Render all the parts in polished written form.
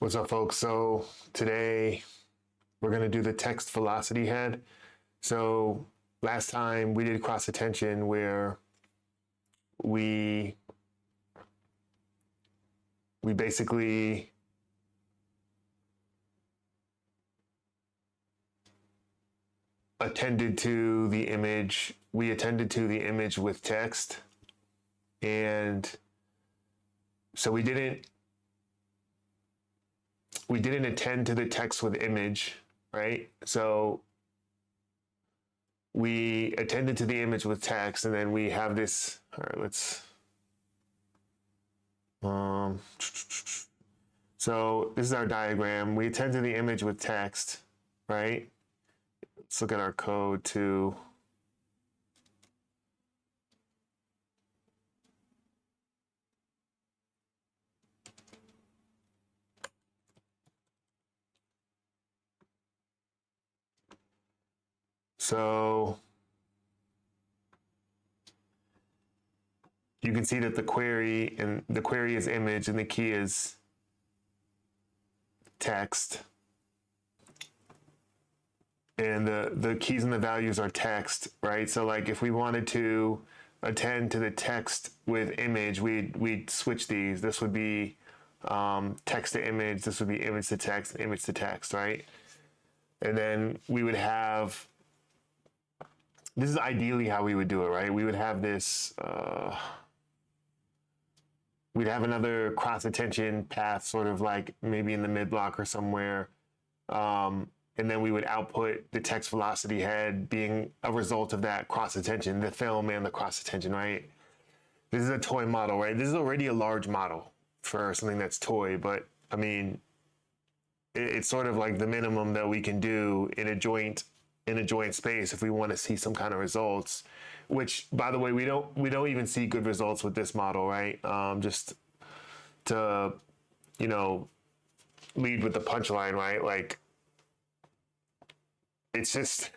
What's up, folks? So today we're going to do the text velocity head. So last time we did cross attention where we basically attended to the image. We attended to the image with text. And so we didn't attend to the text with image, right? So we attended to the image with text, and then we have this. All right, let's. So this is our diagram. We attend to the image with text, right? Let's look at our code too. So you can see that the query is image and the key is text. And the keys and the values are text, right? So like if we wanted to attend to the text with image, we'd switch these. This would be text to image. This would be image to text, image to text, right? And then we would have, this is ideally how we would do it, right? We would have this, we'd have another cross attention path, sort of like maybe in the mid block or somewhere. And then we would output the text velocity head being a result of that cross attention, the film and the cross attention, right? This is a toy model, right? This is already a large model for something that's toy, but I mean, it's sort of like the minimum that we can do in a joint space if we want to see some kind of results, which, by the way, we don't even see good results with this model, right? Just to, lead with the punchline, right? Like, it's just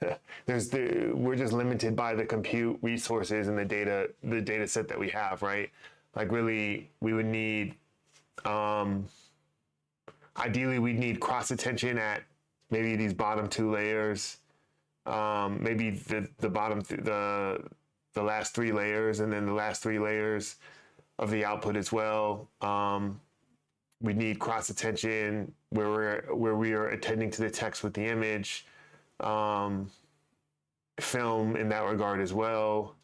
we're just limited by the compute resources and the data set that we have, right? Like, really, we would need ideally we'd need cross attention at maybe these bottom two layers, maybe the bottom the last three layers, and then the last three layers of the output as well. We need cross attention where we are attending to the text with the image. Film in that regard as well.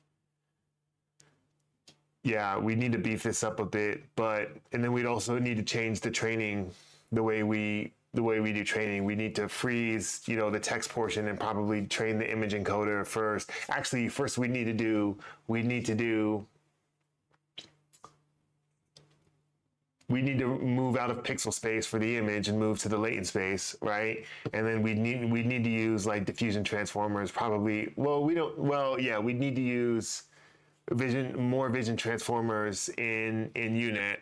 Yeah, we need to beef this up a bit, and then we'd also need to change the training, the way we do training. We need to freeze, the text portion and probably train the image encoder first. Actually, first we need to move out of pixel space for the image and move to the latent space, right? And then we need to use like diffusion transformers, probably. We need to use more vision transformers in UNet.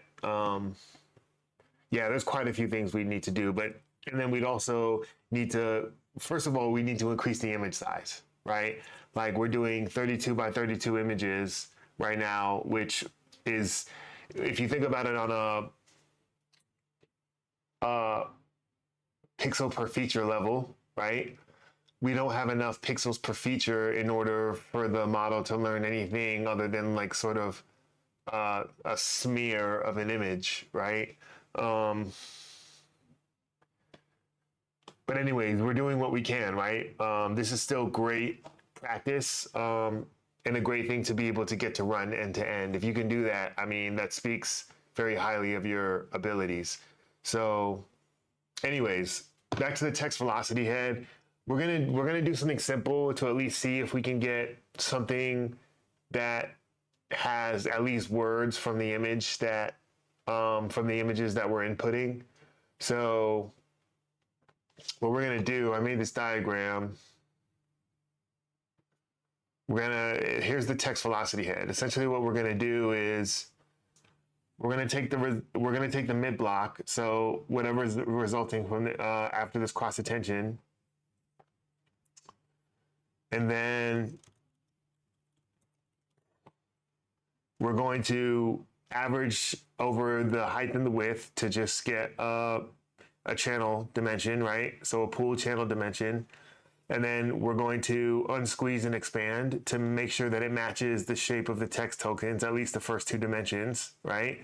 There's quite a few things we need to do, and then we'd also need to, first of all, we need to increase the image size, right? Like, we're doing 32 by 32 images right now, which is, if you think about it on a pixel per feature level, right? We don't have enough pixels per feature in order for the model to learn anything other than like sort of a smear of an image, right? But anyways, we're doing what we can, right? This is still great practice, and a great thing to be able to get to run end to end. If you can do that, I mean, that speaks very highly of your abilities. So anyways, back to the text velocity head. We're gonna do something simple to at least see if we can get something that has at least words from the image that from the images that we're inputting. So what we're gonna do, I made this diagram. Here's the text velocity head. Essentially what we're gonna do is we're gonna take the mid block, so whatever is resulting from after this cross attention, and then we're going to average over the height and the width to just get a channel dimension, right? So a pool channel dimension. And then we're going to unsqueeze and expand to make sure that it matches the shape of the text tokens, at least the first two dimensions, right?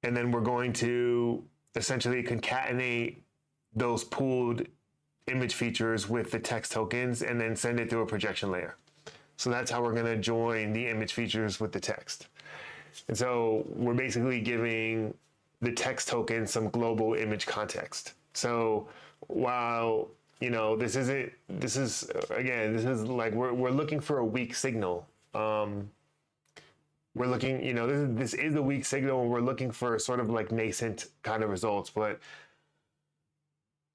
And then we're going to essentially concatenate those pooled image features with the text tokens and then send it through a projection layer. So that's how we're going to join the image features with the text. And so we're basically giving the text token some global image context. So while, you know, this is like, we're looking for a weak signal. We're looking, you know, this is a weak signal, and we're looking for sort of like nascent kind of results, but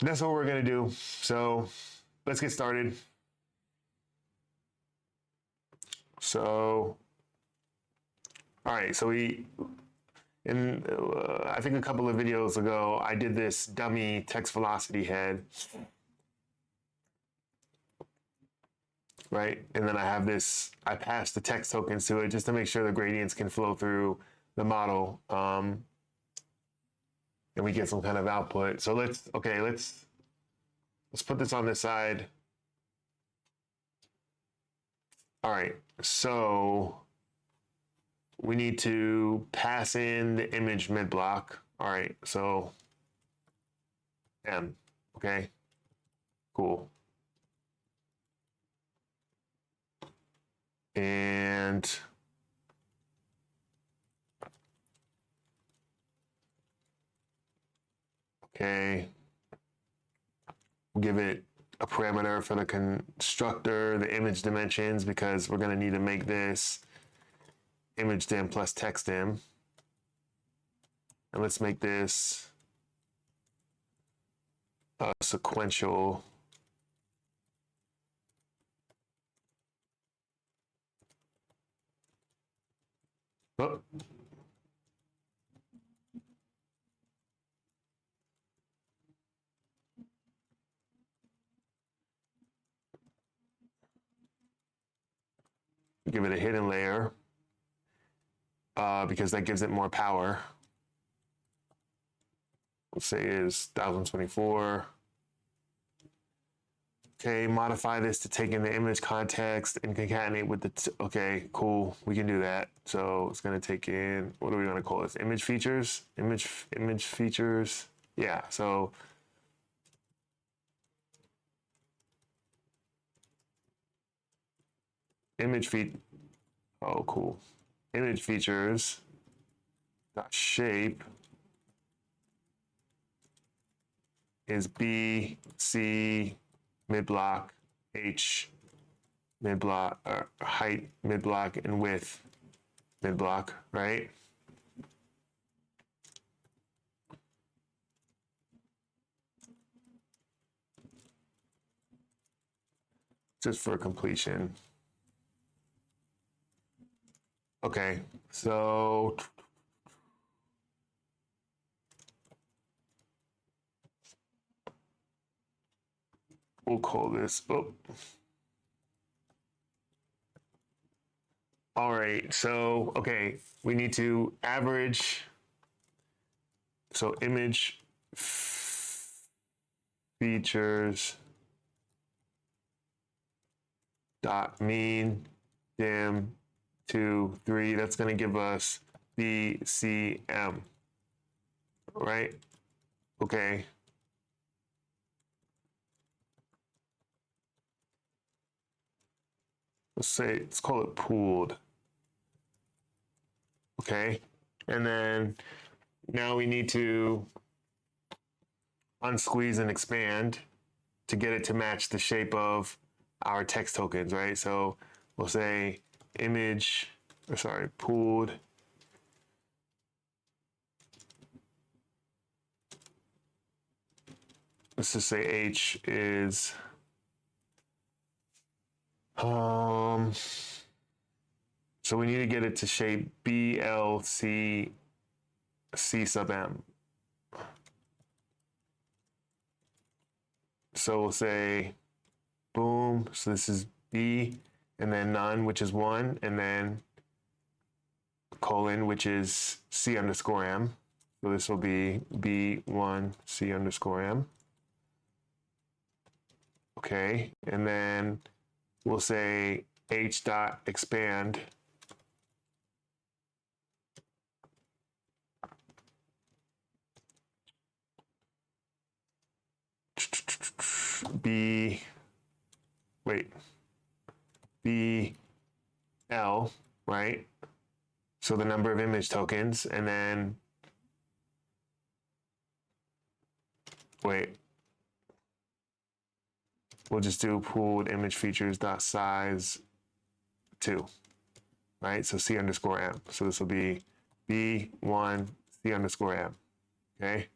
that's what we're going to do. So let's get started. So, all right, so I think a couple of videos ago, I did this dummy TxtVelocityHead, right? And then I have this, I pass the text tokens to it just to make sure the gradients can flow through the model. And we get some kind of output. So let's put this on this side. All right, so we need to pass in the image mid block. All right, so M, okay, cool. And okay, we'll give it a parameter for the constructor, the image dimensions, because we're going to need to make this image dim plus text dim. And let's make this sequential. Oh. Give it a hidden layer because that gives it more power. Let's say is 1024. Okay, modify this to take in the image context and concatenate with the, okay, cool, we can do that. So it's gonna take in, what are we gonna call this? Image features, image features. Yeah, so oh, cool. Image features dot shape is B, C, mid block, H, mid block, height, mid block, and width, mid block, right? Just for completion. Okay, so we'll call this, oh. All right, so, okay, we need to average, so image features dot mean dim 2, 3, that's gonna give us BCM, right? Okay. Let's call it pooled. Okay, and then now we need to unsqueeze and expand to get it to match the shape of our text tokens, right? So we'll say pooled let's just say H is so we need to get it to shape BLC C sub M. So we'll say boom, so this is B, and then none, which is 1, and then colon, which is C underscore M. So this will be B1C underscore M. Okay, and then we'll say H dot expand B, wait, BL, right? So the number of image tokens, and then, wait, we'll just do pooled image features dot size 2, right? So C underscore M. So this will be B1 C underscore M, okay?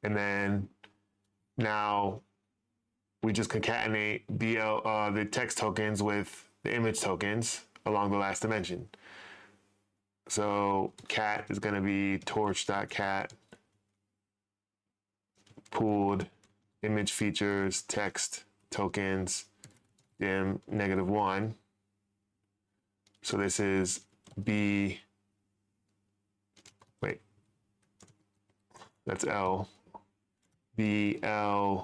And then now we just concatenate the text tokens with the image tokens along the last dimension. So cat is going to be torch.cat pooled image features text tokens dim -1. So this is B, wait, that's L, BL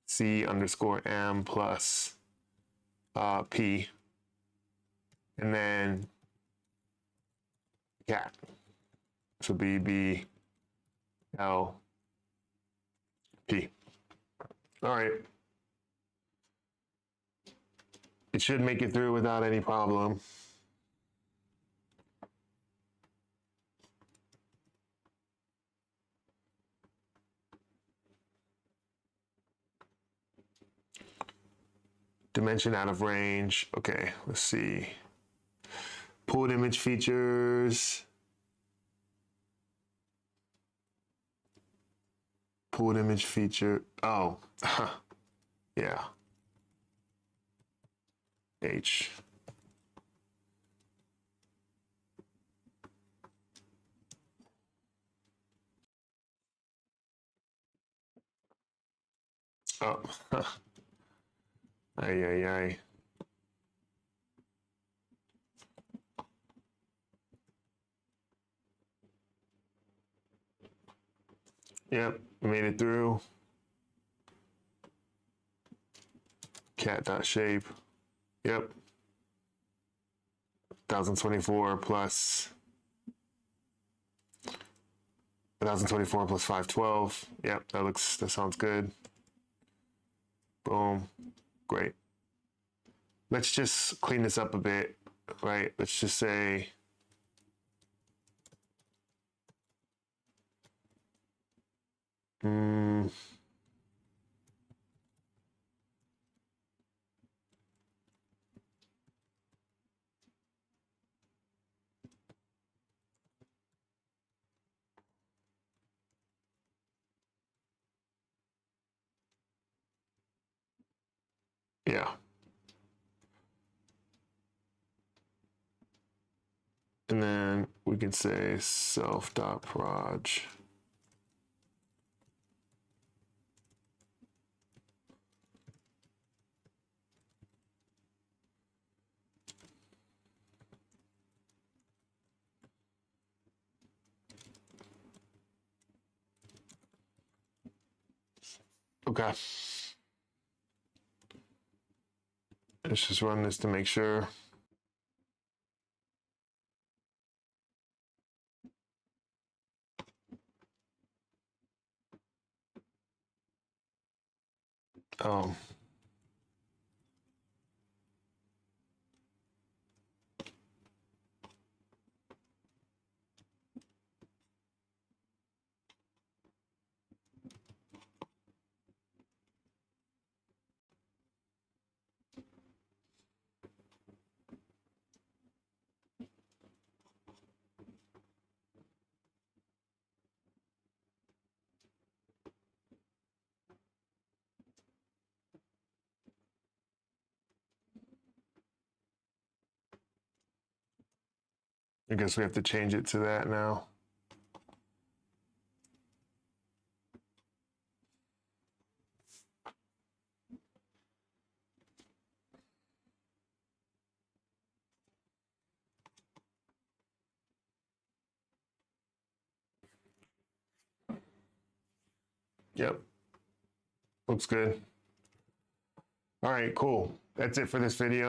C underscore M plus P, and then cat. So B L P. All right. It should make it through without any problem. Dimension out of range. Okay, let's see. Pooled image features. Pooled image feature. Oh, yeah. H. Oh. Ay, ay, ay. Yep, made it through. Cat.shape. Yep. 1024 plus 1024 plus 512. Yep, that sounds good. Boom. Great. Let's just clean this up a bit, right? Let's just say yeah. And then we can say self.proj. Okay. Let's just run this to make sure. Oh. I guess we have to change it to that now. Yep. Looks good. All right, cool. That's it for this video.